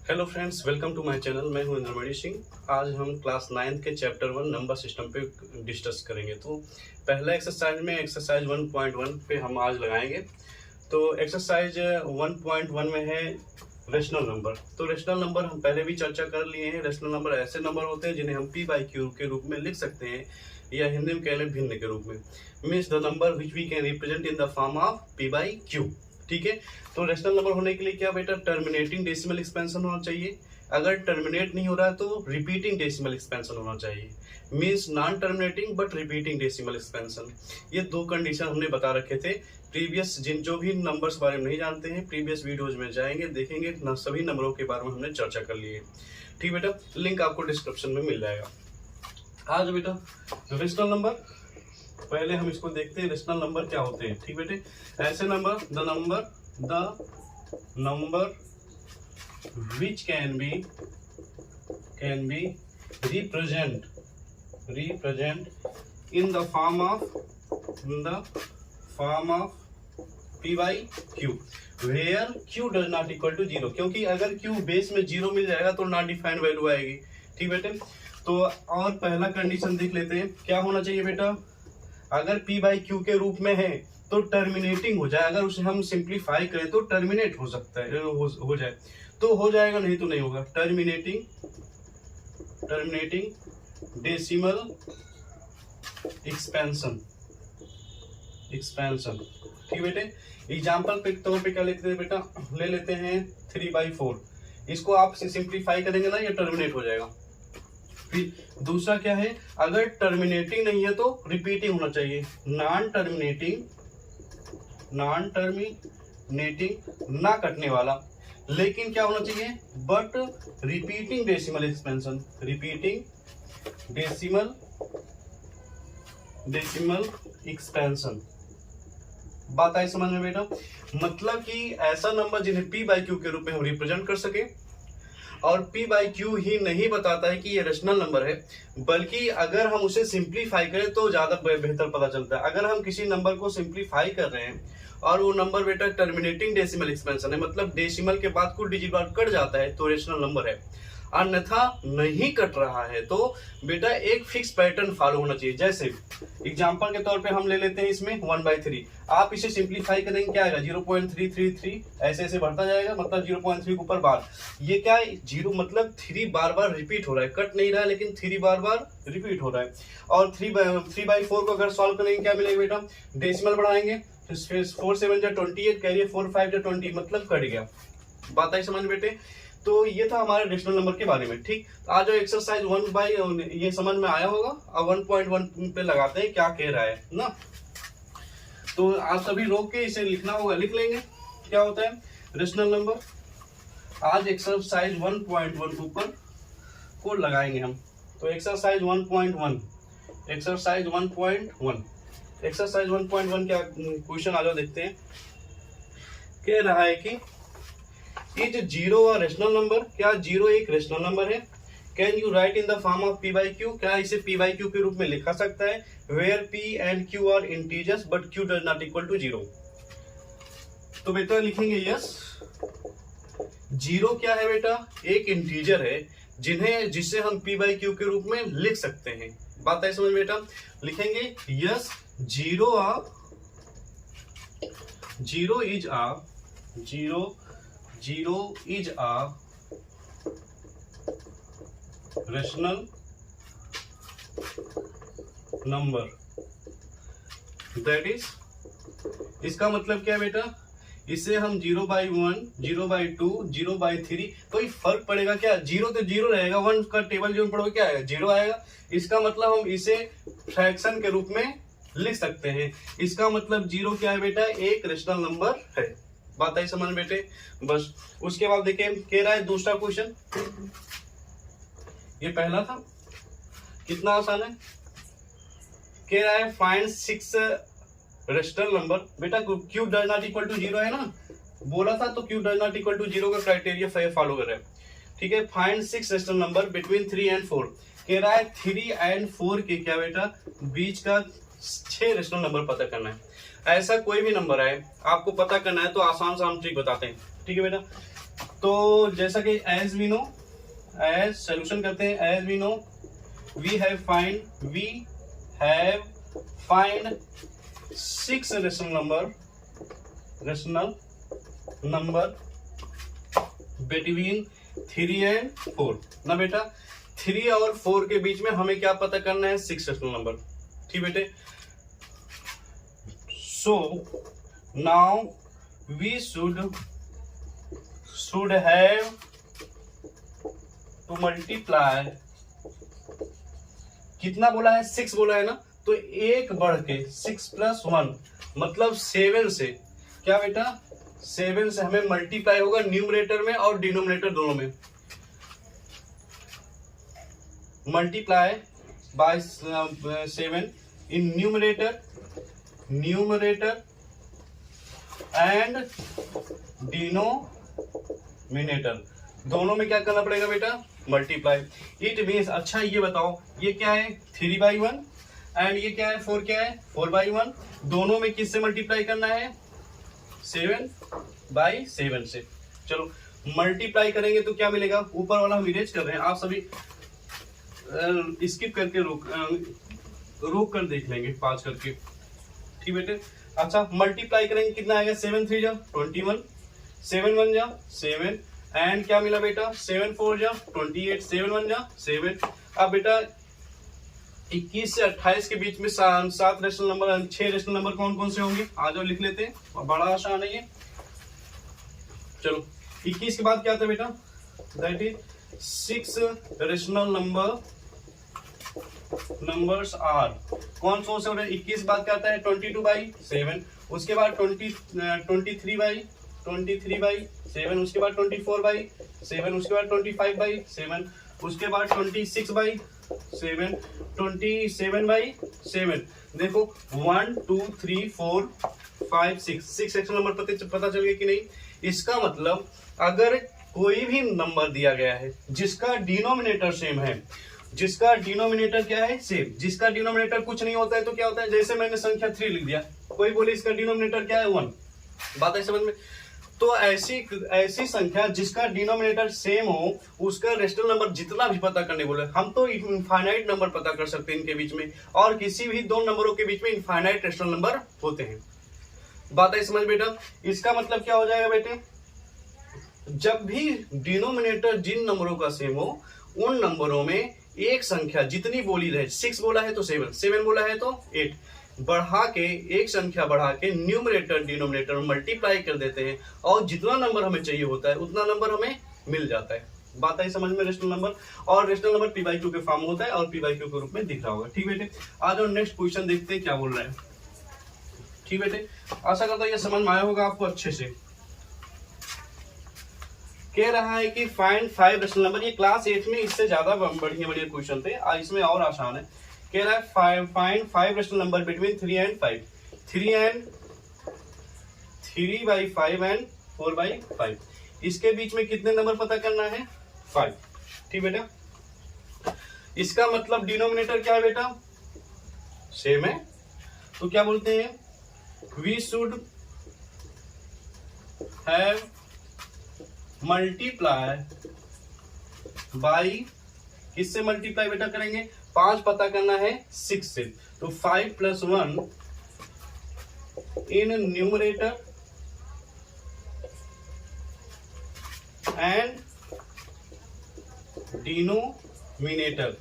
Hello friends, welcome to my channel. मैं हूं इंद्रमणि सिंह। आज हम क्लास 9th के चैप्टर 1 नंबर सिस्टम पे डिस्कस करेंगे। तो पहला एक्सरसाइज में एक्सरसाइज 1.1 पे हम आज लगाएंगे। तो एक्सरसाइज 1.1 में है रेशनल नंबर। तो रेशनल नंबर हम पहले भी चर्चा कर लिए हैं। रेशनल नंबर ऐसे नंबर होते हैं जिन्हें हम पी बाई क्यू के रूप में लिख सकते हैं, या हिंदी में कह लें भिन्न के रूप में। Means the number which we can represent in the form of P by Q. ठीक है। तो रेशनल नंबर होने के लिए क्या बेटा, टर्मिनेटिंग डेसिमल एक्सपेंशन होना चाहिए। अगर टर्मिनेट नहीं हो रहा है तो रिपीटिंग डेसिमल एक्सपेंशन होना चाहिए। Means non terminating but repeating decimal expansion. ये दो कंडीशन हमने बता रखे थे प्रीवियस। जो भी नंबर्स बारे में नहीं जानते हैं, प्रीवियस वीडियोज में जाएंगे, देखेंगे सभी नंबरों के बारे में हमने चर्चा कर ली है। ठीक बेटा, लिंक आपको डिस्क्रिप्शन में मिल जाएगा। आज बेटा रेशनल नंबर, पहले हम इसको देखते हैं रेशनल नंबर क्या होते हैं। ठीक बेटे, ऐसे number the number which can be represent in the form of P by Q where Q does not equal to zero. क्योंकि अगर क्यू बेस में जीरो मिल जाएगा तो नॉट डिफाइंड वैल्यू आएगी। ठीक बेटे, तो और पहला कंडीशन देख लेते हैं क्या होना चाहिए बेटा। अगर p बाई क्यू के रूप में है तो टर्मिनेटिंग हो जाए। अगर उसे हम सिंप्लीफाई करें तो टर्मिनेट हो सकता है, हो जाए तो हो जाएगा, नहीं तो नहीं होगा। Terminating decimal expansion. ठीक बेटे, एग्जाम्पल पे तौर पे क्या लेते हैं बेटा, ले लेते हैं 3/4। इसको आप सिंप्लीफाई करेंगे ना, ये टर्मिनेट हो जाएगा। फिर दूसरा क्या है, अगर टर्मिनेटिंग नहीं है तो रिपीटिंग होना चाहिए। नॉन टर्मिनेटिंग ना कटने वाला, लेकिन क्या होना चाहिए, बट रिपीटिंग डेसिमल एक्सपेंशन। बात आई समझ में बेटा। मतलब कि ऐसा नंबर जिन्हें p बाई क्यू के रूप में हम रिप्रेजेंट कर सके, और p बाई क्यू ही नहीं बताता है कि ये रेशनल नंबर है, बल्कि अगर हम उसे सिंप्लीफाई करें तो ज्यादा बेहतर पता चलता है। अगर हम किसी नंबर को सिंप्लीफाई कर रहे हैं और वो नंबर बेटा टर्मिनेटिंग डेसिमल एक्सपेंशन है, मतलब डेसिमल के बाद कुछ डिजिट बाद कट जाता है, तो रेशनल नंबर है। अन्यथा नहीं कट रहा है तो बेटा एक फिक्स पैटर्न फॉलो होना चाहिए। जैसे एग्जांपल के तौर पे हम ले लेते हैं इसमें 1/3। आप इसे सिंप्लीफाई करेंगे क्या आएगा, 0.333 ऐसे ऐसे बढ़ता जाएगा, मतलब 0.3 के ऊपर बार। ये क्या है, 0 मतलब 3 बार बार रिपीट हो रहा है, कट नहीं रहा है लेकिन 3 बार बार रिपीट हो रहा है। और 3/4 को अगर सॉल्व करेंगे क्या मिलेगा बेटा, डेसिमल बढ़ाएंगे, 4 7 जा 28, कैरियर 4 5 जा 20, मतलब कट गया। बात आई समझ बेटे। तो ये था हमारे रेशनल नंबर के बारे में। ठीक, आज जो एक्सरसाइज 1 ये समझ में आया होगा। अब 1.1 पे लगाते हैं क्या कह रहा है ना। तो आज सभी रोक के इसे लिखना होगा, लिख लेंगे क्या होता है रेशनल नंबर। आज एक्सरसाइज 1.1 के ऊपर को लगाएंगे हम। तो एक्सरसाइज 1.1 क्या क्वेश्चन आ जाओ देखते हैं। कह रहा है कि is zero a rational number, क्या जीरो एक रेशनल नंबर है। Can you right in the form of p by Q, क्या इसे p बाई क्यू के रूप में लिखा सकता है। Where p and q are integers but q does not equal to zero. तो बेटा लिखेंगे यस। जीरो क्या है बेटा, एक इंटीजर है जिसे हम p बाई क्यू के रूप में लिख सकते हैं। बात है समझ बेटा, लिखेंगे yes zero is a rational number. That is, इसका मतलब क्या बेटा, इसे हम 0/1, 0/2, 0/3 कोई फर्क पड़ेगा क्या, जीरो तो जीरो रहेगा। 1 का टेबल जो पढ़ोगे क्या आएगा, जीरो आएगा। इसका मतलब हम इसे फ्रैक्शन के रूप में लिख सकते हैं। इसका मतलब जीरो क्या है बेटा, एक रेशनल नंबर है। बात आई समझ बेटे। बस उसके बाद देखिए कह रहा है दूसरा क्वेश्चन। ये पहला था, कितना आसान है। कह रहा है फाइंड 6 रेशनल नंबर। बेटा Q does not equal to zero है ना, बोला था, तो Q does not equal to zero का क्राइटेरिया फॉलो कर रहे हैं। ठीक है, find 6 rational number between 3 and 4। कह रहा है 3 and 4 के क्या बेटा बीच का 6 रेशनल नंबर पता करना है। ऐसा कोई भी नंबर है आपको पता करना है तो आसान सा हम ट्रिक बताते हैं। ठीक है बेटा, तो जैसा कि as we know, as solution करते हैं, as we know we have find 6 rational number between 3 and 4 ना बेटा। 3 और 4 के बीच में हमें क्या पता करना है, 6 रेशनल नंबर। ठीक बेटे, so now we should have to multiply, कितना बोला है, 6 बोला है ना, तो एक बढ़ के 6 + 1 मतलब 7 से, क्या बेटा 7 से हमें मल्टीप्लाई होगा न्यूमरेटर में और डिनोमिनेटर दोनों में। Multiply by 7 in numerator and denominator, दोनों में क्या करना पड़ेगा बेटा, मल्टीप्लाई। इट मीन्स, अच्छा ये बताओ, ये क्या है 3/1 एंड ये क्या है 4, क्या है 4/1, दोनों में किससे मल्टीप्लाई करना है, 7/7 से। चलो मल्टीप्लाई करेंगे तो क्या मिलेगा, ऊपर वाला हम इरेज कर रहे हैं, आप सभी स्किप करके रोक कर देख लेंगे 5 करके। ठीक बेटे, अच्छा मल्टीप्लाई करेंगे कितना आएगा, 7 3 जा 21, 7 1 जा 7 एंड क्या मिला बेटा 7 4 जा 28, 7 1 जा 7। अब बेटा 21 से 28 के बीच में 7 रेशनल नंबर, 6 रेशनल नंबर कौन कौन से होंगे, आ जाओ लिख लेते हैं, बड़ा आसान है ये। चलो 21 के बाद क्या आता है बेटा, that is 6 rational numbers are, कौन कौन से हो रहे हैं, 21 बाद क्या आता है 22/7, उसके बाद 23/7, उसके बाद 24/7, उसके बाद 25/7, उसके बाद 26/7, 27/7। देखो 1 2 3 4 5 6 रेशनल नंबर पता चल गया कि नहीं। इसका मतलब अगर कोई भी नंबर दिया गया है जिसका डिनोमिनेटर सेम है, जिसका डिनोमिनेटर क्या है सेम, जिसका डिनोमिनेटर कुछ नहीं होता है तो क्या होता है, जैसे मैंने संख्या 3 लिख दिया, कोई बोले इसका डिनोमिनेटर क्या है 1, बात है समझ में। तो ऐसी संख्या जिसका डिनोमिनेटर सेम हो, उसका रेशनल नंबर जितना भी पता करने बोले, हम तो इनफाइनाइट नंबर पता कर सकते हैं इनके बीच में, और किसी भी दो नंबरों के बीच में इनफाइनाइट रेशनल नंबर होते हैं। बात है समझ बेटा। इसका मतलब क्या हो जाएगा बेटे, जब भी डिनोमिनेटर जिन नंबरों का सेम हो, उन नंबरों में एक संख्या जितनी बोली रहे, 6 बोला है तो 7, 7 बोला है तो 8, बढ़ा के एक संख्या बढ़ा के न्यूमरेटर डिनोमिनेटर मल्टीप्लाई कर देते हैं, और जितना नंबर हमें चाहिए होता है उतना नंबर हमें मिल जाता है। बात आई समझ में। रेशनल नंबर, और रेशनल नंबर p/q के फॉर्म होता है और p/q के रूप में दिख रहा होगा। ठीक बेटे, आज और नेक्स्ट क्वेश्चन देखते हैं क्या बोल रहा है। ठीक बेटे, आशा करता हूँ ये समझ में आया होगा आपको अच्छे से। कह रहा है कि फाइंड 5 रेशनल नंबर, ये क्लास 8 में इससे ज्यादा बढ़िया क्वेश्चन थे, इसमें और आसान है। कह रहा है find 5 rational number between 3 and 5, 3/5 and 4/5, इसके बीच में कितने नंबर पता करना है, 5। ठीक बेटा, इसका मतलब डिनोमिनेटर क्या है बेटा, सेम है, तो क्या बोलते हैं, we should have multiply by, किससे मल्टीप्लाई बेटा करेंगे, 5 पता करना है 6 से, तो 5 + 1 इन न्यूमरेटर एंड डिनोमिनेटर।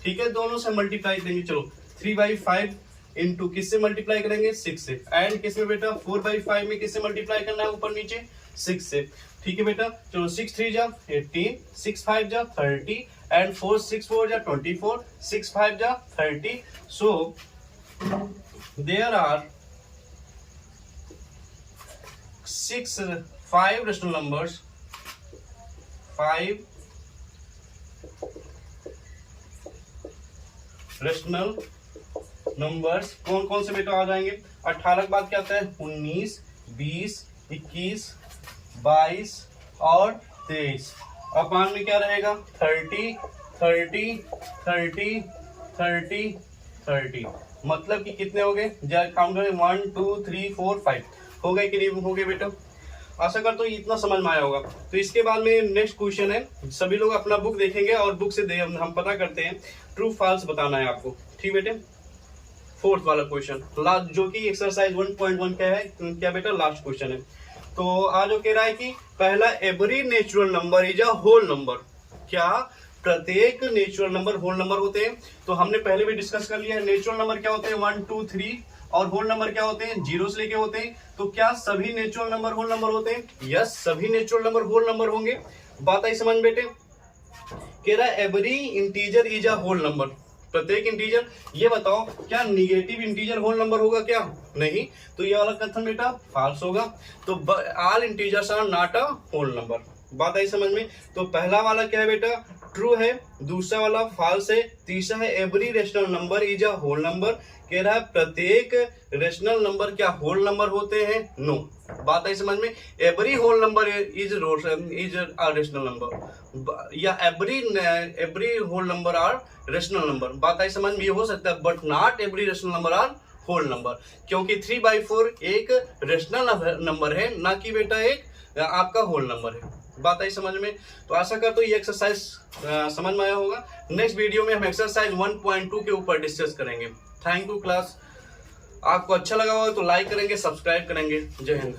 ठीक है, दोनों से मल्टीप्लाई देंगे। चलो 3/5 इंटू किससे मल्टीप्लाई करेंगे, 6 से, एंड किसमें बेटा 4/5 में किससे मल्टीप्लाई करना है, ऊपर नीचे 6 से। ठीक है बेटा, चलो 6 3 जा 18, 6 5 जा 30 एंड 4 6 4 जा 24, 6 5 जा 30। So there are 5 rational numbers, 5 rational numbers कौन कौन से बेटा आ जाएंगे, 18 के बाद क्या आता है, 19 20 21 22 और 23, अपान में क्या रहेगा 30 30 30 30 30, मतलब कि कितने हो गए, काउंट करें 1 2 3 4 5 हो गए कि नहीं हो गए बेटा। आशा करता हूँ इतना समझ में आया होगा। तो इसके बाद में नेक्स्ट क्वेश्चन है, सभी लोग अपना बुक देखेंगे और बुक से हम पता करते हैं ट्रू फॉल्स बताना है आपको। ठीक बेटे, फोर्थ वाला क्वेश्चन लास्ट, जो कि एक्सरसाइज 1.1 का है क्या बेटा, लास्ट क्वेश्चन है। तो आज जो कह रहा है कि पहला, every natural number is a whole number. क्या प्रत्येक नेचुरल नंबर होल नंबर होते हैं? तो हमने पहले भी डिस्कस कर लिया है, नेचुरल नंबर क्या होते हैं 1 2 3, और होल नंबर क्या होते हैं 0 से लेके होते हैं। तो क्या सभी नेचुरल नंबर होल नंबर होते हैं? यस, सभी नेचुरल नंबर होल नंबर होंगे। बात आई समझ बेटे। कह रहा है every integer is a whole number, प्रत्येक इंटीजर। ये बताओ क्या निगेटिव इंटीजर होल नंबर होगा क्या? नहीं। तो ये वाला कथन बेटा फॉल्स होगा। तो all integers are not a whole number. बात आई समझ में। तो पहला वाला क्या है बेटा, ट्रू है, दूसरा वाला फॉल्स है, तीसरा है every rational number is a whole number. कह रहा है प्रत्येक रेशनल नंबर क्या होल नंबर होते हैं? नो। बात आई समझ में। Every whole number is a rational number, या every whole number are rational number. बात आई समझ में। ये हो सकता है but not every rational number are whole number, क्योंकि 3/4 एक रेशनल नंबर है, ना कि बेटा एक आपका होल नंबर है। बात आई समझ में। तो आशा करता हूँ ये एक्सरसाइज समझ में आया होगा। नेक्स्ट वीडियो में हम एक्सरसाइज 1.2 के ऊपर डिस्कस करेंगे। Thank you class. आपको अच्छा लगा होगा तो लाइक करेंगे, सब्सक्राइब करेंगे। जय हिंद।